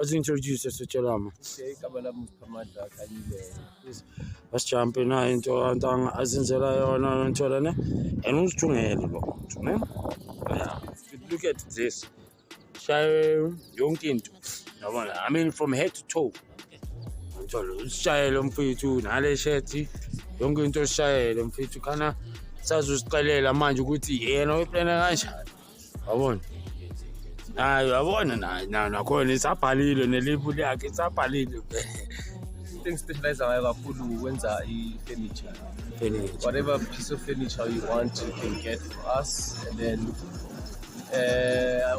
Let's introduce us to Chalama. Okay, Kabala Muskamada Kanile. Let's jump in into Antang Azinzela and who's Tungel. Yeah. Look at this. I mean, from head to toe. Usishayele mfethu nale shirt yonke into osishayele mfethu khana sazoziqalela manje ukuthi yena uyiplana kanjani wabona hayi yabona nakhona isabhalile nelabel yakhe isabhalile Thing specialize ngayo kakhulu ukwenza i-furniture. Whatever piece of furniture you want, you can get from us. And then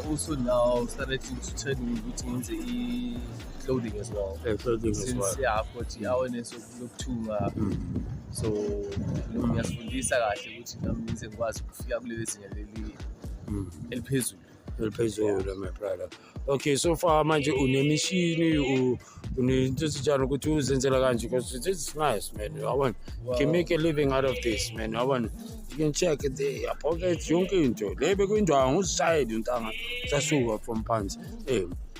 also now started to turn into clothing as well. Since got i-awareness yokuthunga, so ngiyasifundisa kahle ukuthi nami ngize ngikwazi ukufika kuleli zinga leli eliphezulu my brother. Okay, so far manje unemishini unento sijana ukuthi uzenzela kanje because this is nice, man. You can make a living out of this, man. You can check the pockets yonke into lebe kwindwangu uside untanga sasuka from pants.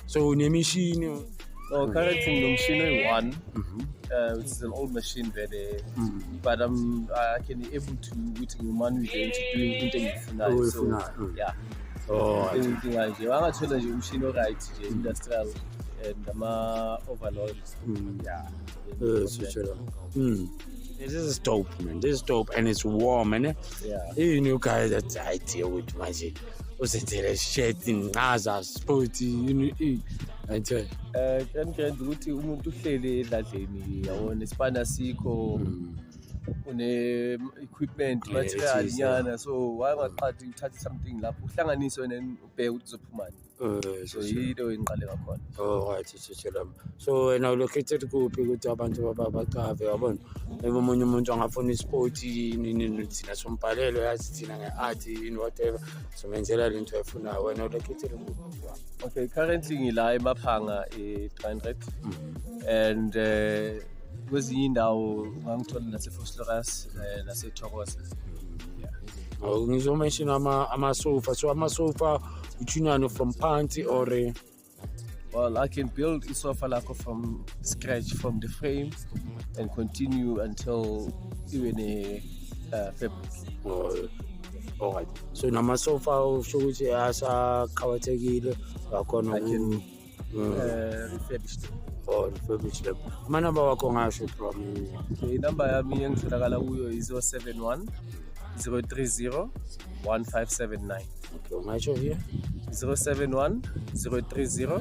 So unemishini. So currently nomshini oyi-1, which is an old machine there, but I can be able to ngimane into doing into engiyifunayo. So yeah. Anything nje wangathola nje umshini oright nje industrial and ama-overload. Yeah. This is dope, man. This is dope and it's warm, man. Yeah. You new guys that I deal with manje. Uzenzele shit inqaza sport kanjani ukuthi umuntu uhlele edladleni yabona isipana sikho une-equipment material nyana, so wangaqadi uthathe something lapho uhlanganise and ubheke ukuthi uzophumani. So yilo engiqale ngakhona. Right, so wena located kuphi ukuthi abantu baqave yabona omunye umuntu angafuna isport thina sombhalelo yazi thina nge-art whatever so menzela lento efunayo wena located kuphi? Okay, currently ngila eMaphanga e-300 and kwezinye indawo ungangithola nase-Vosloorus nase-Thokoza. Ngizomention ama-sofa. So ama-sofa uthunane from phansi or well, I can build a sofa like from scratch from the frame and continue until even a fabric. Alright. So nama-sofa usho ukuthi asaqhawethekile I can refurbish them. Refurbish them. Amanamba wakho ngasho from inamba yami engitholakala kuyo i-071 030 1579. Okay, ngasho here 071 030